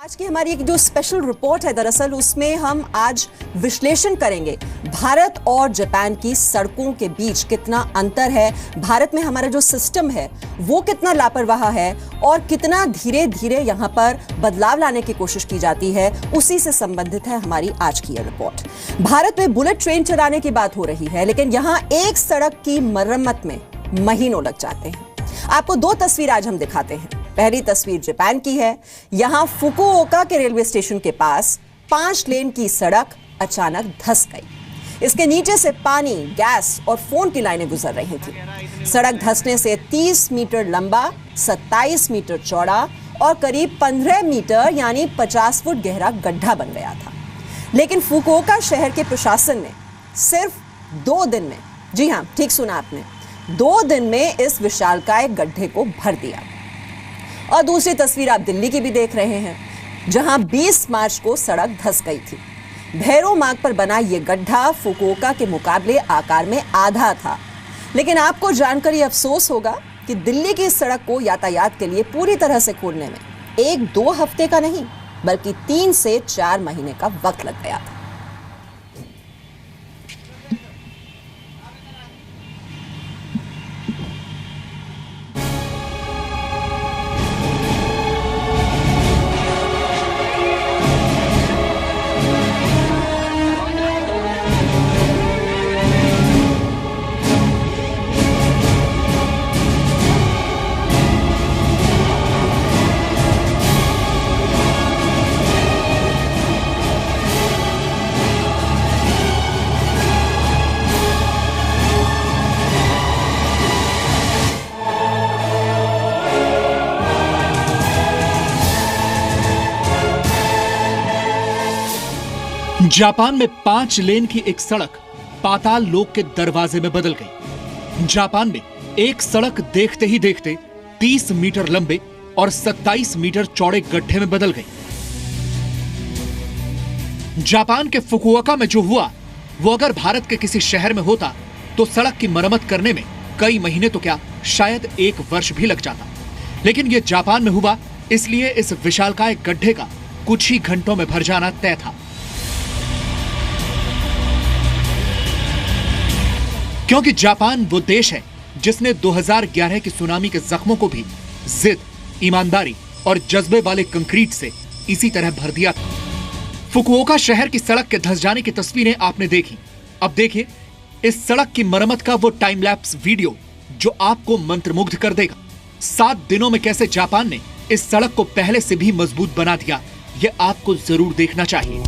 आज की हमारी एक जो स्पेशल रिपोर्ट है, दरअसल उसमें हम आज विश्लेषण करेंगे भारत और जापान की सड़कों के बीच कितना अंतर है, भारत में हमारा जो सिस्टम है वो कितना लापरवाह है और कितना धीरे धीरे यहाँ पर बदलाव लाने की कोशिश की जाती है। उसी से संबंधित है हमारी आज की यह रिपोर्ट। भारत में बुलेट ट्रेन चलाने की बात हो रही है, लेकिन यहाँ एक सड़क की मरम्मत में महीनों लग जाते हैं। आपको दो तस्वीर आज हम दिखाते हैं। पहली तस्वीर जापान की है। यहां फुकुओका के रेलवे स्टेशन के पास 5 लेन की सड़क अचानक धंस गई। इसके नीचे से पानी, गैस और फोन की लाइनें गुजर रही थी। सड़क धंसने से 30 मीटर लंबा, 27 मीटर चौड़ा और करीब 15 मीटर यानी 50 फुट गहरा गड्ढा बन गया था। लेकिन फुकुओका शहर के प्रशासन ने सिर्फ 2 दिन में, जी हां ठीक सुना आपने, 2 दिन में इस विशालकाय गड्ढे को भर दिया। और दूसरी तस्वीर आप दिल्ली की भी देख रहे हैं, जहां 20 मार्च को सड़क धंस गई थी। भैरो मार्ग पर बना यह गड्ढा फुकुओका के मुकाबले आकार में आधा था। लेकिन आपको जानकर यह अफसोस होगा कि दिल्ली की इस सड़क को यातायात के लिए पूरी तरह से खोलने में 1-2 हफ्ते का नहीं बल्कि 3 से 4 महीने का वक्त लग गया था। जापान में 5 लेन की एक सड़क पाताल लोक के दरवाजे में बदल गई। जापान में एक सड़क देखते ही देखते 30 मीटर लंबे और 27 मीटर चौड़े गड्ढे में बदल गई। जापान के फुकुओका में जो हुआ वो अगर भारत के किसी शहर में होता तो सड़क की मरम्मत करने में कई महीने तो क्या शायद 1 वर्ष भी लग जाता। लेकिन यह जापान में हुआ, इसलिए इस विशालकाय गड्ढे का कुछ ही घंटों में भर जाना तय था। क्योंकि जापान वो देश है जिसने 2011 की सुनामी के जख्मों को भी जिद, ईमानदारी और जज्बे वाले कंक्रीट से इसी तरह भर दिया था। फुकुओका शहर की सड़क के धंस जाने की तस्वीरें आपने देखी। अब देखिए इस सड़क की मरम्मत का वो टाइम लैप्स वीडियो जो आपको मंत्रमुग्ध कर देगा। 7 दिनों में कैसे जापान ने इस सड़क को पहले से भी मजबूत बना दिया, यह आपको जरूर देखना चाहिए।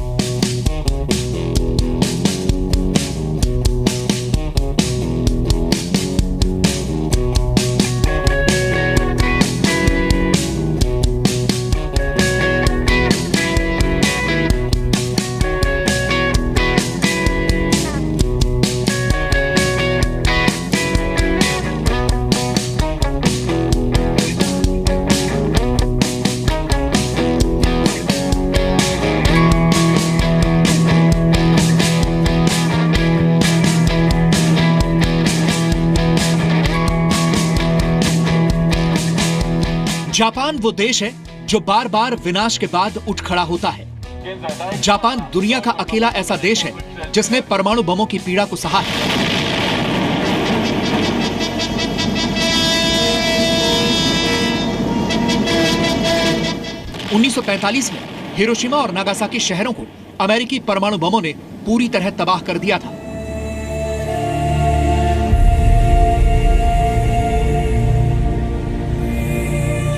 जापान वो देश है जो बार बार विनाश के बाद उठ खड़ा होता है। जापान दुनिया का अकेला ऐसा देश है जिसने परमाणु बमों की पीड़ा को सहा है। उन्नीस 1945 में हिरोशिमा और नागासाकी शहरों को अमेरिकी परमाणु बमों ने पूरी तरह तबाह कर दिया था।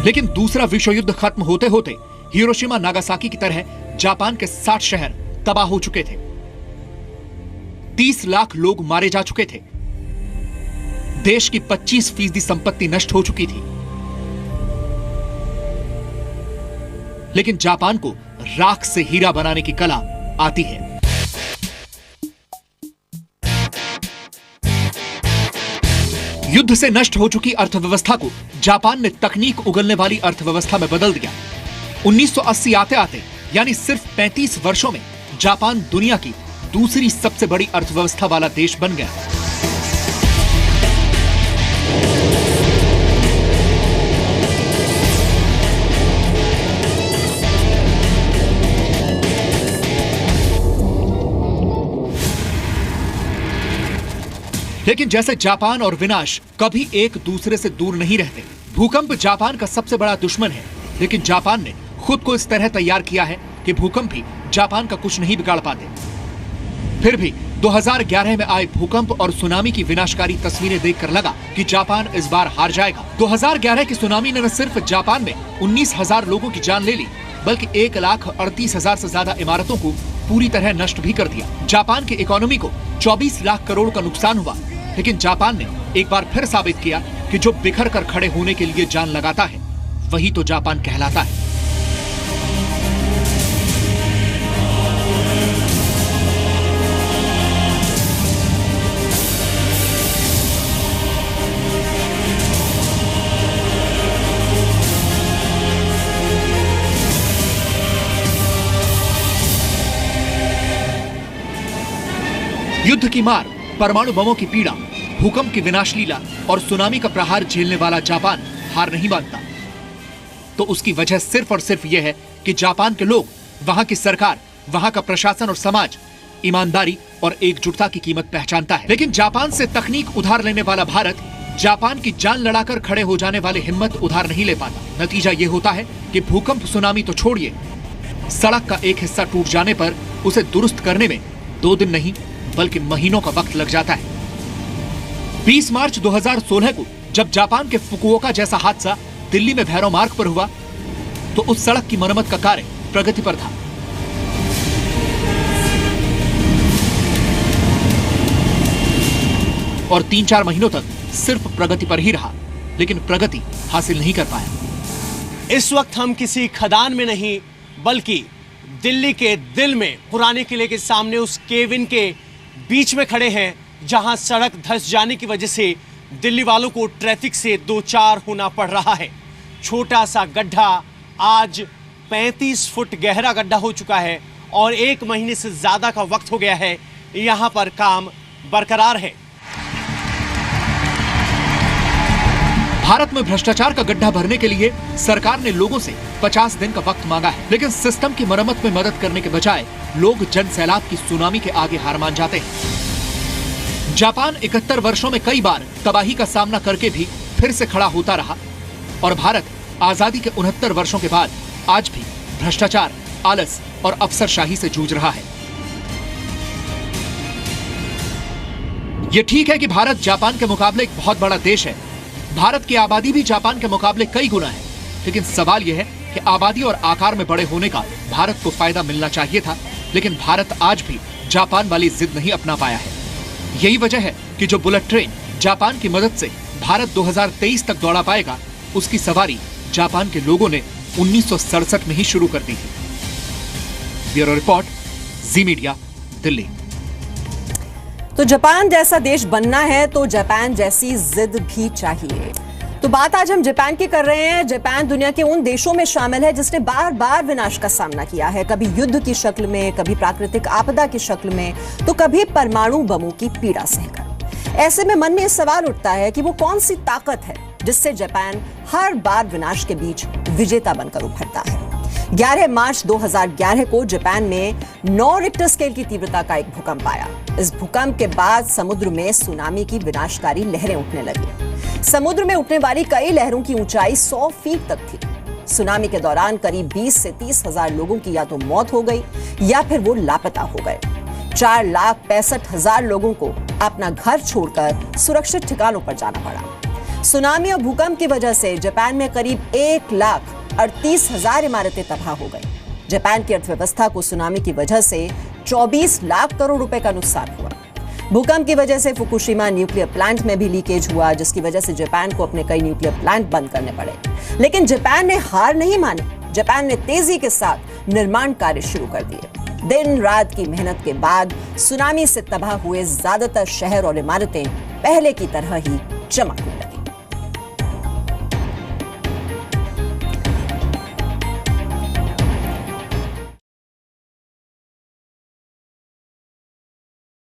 लेकिन दूसरा विश्व युद्ध खत्म होते होते हिरोशिमा नागासाकी की तरह जापान के 60 शहर तबाह हो चुके थे। 30 लाख लोग मारे जा चुके थे। देश की 25% संपत्ति नष्ट हो चुकी थी। लेकिन जापान को राख से हीरा बनाने की कला आती है। युद्ध से नष्ट हो चुकी अर्थव्यवस्था को जापान ने तकनीक उगलने वाली अर्थव्यवस्था में बदल दिया। 1980 आते आते यानी सिर्फ 35 वर्षों में जापान दुनिया की दूसरी सबसे बड़ी अर्थव्यवस्था वाला देश बन गया। लेकिन जैसे जापान और विनाश कभी एक दूसरे से दूर नहीं रहते। भूकंप जापान का सबसे बड़ा दुश्मन है, लेकिन जापान ने खुद को इस तरह तैयार किया है कि भूकंप भी जापान का कुछ नहीं बिगाड़ पाते। फिर भी 2011 में आए भूकंप और सुनामी की विनाशकारी तस्वीरें देखकर लगा कि जापान इस बार हार जाएगा। 2011 की सुनामी ने न सिर्फ जापान में 19,000 लोगों की जान ले ली, बल्कि 1,38,000 से ज्यादा इमारतों को पूरी तरह नष्ट भी कर दिया। जापान की इकोनॉमी को 24 लाख करोड़ का नुकसान हुआ, लेकिन जापान ने एक बार फिर साबित किया कि जो बिखर कर खड़े होने के लिए जान लगाता है वही तो जापान कहलाता है। युद्ध की मार, परमाणु बमों की पीड़ा, भूकंप की विनाश लीला और सुनामी का प्रहार झेलने वाला जापान हार नहीं मानता। तो उसकी वजह सिर्फ और सिर्फ यह है कि जापान के लोग, वहां की सरकार, वहां का प्रशासन और समाज ईमानदारी और एकजुटता की कीमत पहचानता है। लेकिन जापान से तकनीक उधार लेने वाला भारत जापान की जान लड़ाकर खड़े हो जाने वाले हिम्मत उधार नहीं ले पाता। नतीजा यह होता है कि भूकंप सुनामी तो छोड़िए, सड़क का एक हिस्सा टूट जाने पर उसे दुरुस्त करने में 2 दिन नहीं बल्कि महीनों का वक्त लग जाता है। 20 मार्च 2016 को जब जापान के फुकुओका जैसा हादसा दिल्ली में भैरव मार्ग पर हुआ तो उस सड़क की मरम्मत का कार्य प्रगति पर था। और 3-4 महीनों तक सिर्फ प्रगति पर ही रहा, लेकिन प्रगति हासिल नहीं कर पाया। इस वक्त हम किसी खदान में नहीं बल्कि दिल्ली के दिल में पुराने किले के सामने उस केविन के बीच में खड़े हैं, जहां सड़क धंस जाने की वजह से दिल्ली वालों को ट्रैफिक से दो चार होना पड़ रहा है। छोटा सा गड्ढा आज 35 फुट गहरा गड्ढा हो चुका है और 1 महीने से ज्यादा का वक्त हो गया है। यहां पर काम बरकरार है। भारत में भ्रष्टाचार का गड्ढा भरने के लिए सरकार ने लोगों से 50 दिन का वक्त मांगा है, लेकिन सिस्टम की मरम्मत में मदद करने के बजाय लोग जन सैलाब की सुनामी के आगे हार मान जाते हैं। जापान 71 वर्षों में कई बार तबाही का सामना करके भी फिर से खड़ा होता रहा और भारत आजादी के 69 वर्षों के बाद आज भी भ्रष्टाचार, आलस और अफसरशाही से जूझ रहा है। यह ठीक है कि भारत जापान के मुकाबले एक बहुत बड़ा देश है। भारत की आबादी भी जापान के मुकाबले कई गुना है, लेकिन सवाल यह है कि आबादी और आकार में बड़े होने का भारत को फायदा मिलना चाहिए था, लेकिन भारत आज भी जापान वाली जिद नहीं अपना पाया है। यही वजह है कि जो बुलेट ट्रेन जापान की मदद से भारत 2023 तक दौड़ा पाएगा, उसकी सवारी जापान के लोगों ने 1967 में ही शुरू कर दी थी। ब्यूरो रिपोर्ट, जी मीडिया, दिल्ली। तो जापान जैसा देश बनना है तो जापान जैसी जिद भी चाहिए। तो बात आज हम जापान की कर रहे हैं। जापान दुनिया के उन देशों में शामिल है जिसने बार बार विनाश का सामना किया है, कभी युद्ध की शक्ल में, कभी प्राकृतिक आपदा की शक्ल में, तो कभी परमाणु बमों की पीड़ा सहकर। ऐसे में मन में सवाल उठता है कि वो कौन सी ताकत है जिससे जापान हर बार विनाश के बीच विजेता बनकर उभरता है। 11 मार्च 2011 को जापान में 9 रिक्टर स्केल की तीव्रता का एक भूकंप आया। इस भूकंप के बाद समुद्र में सुनामी की विनाशकारी लहरें उठने लगी। समुद्र में उठने वाली कई लहरों की ऊंचाई 100 फीट तक थी। सुनामी के दौरान करीब 20 से 30 हजार लोगों की या तो मौत हो गई या फिर वो लापता हो गए। 4,65,000 लोगों को अपना घर छोड़कर सुरक्षित ठिकानों पर जाना पड़ा। सुनामी और भूकंप की वजह से जापान में करीब 1,38,000 इमारतें तबाह हो गई। जापान की अर्थव्यवस्था को सुनामी की वजह से 24 लाख करोड़ रुपए का नुकसान हुआ। भूकंप की वजह से फुकुशिमा न्यूक्लियर प्लांट में भी लीकेज हुआ, जिसकी वजह से जापान को अपने कई न्यूक्लियर प्लांट बंद करने पड़े। लेकिन जापान ने हार नहीं मानी। जापान ने तेजी के साथ निर्माण कार्य शुरू कर दिए। दिन रात की मेहनत के बाद सुनामी से तबाह हुए ज्यादातर शहर और इमारतें पहले की तरह ही चमकने लगी।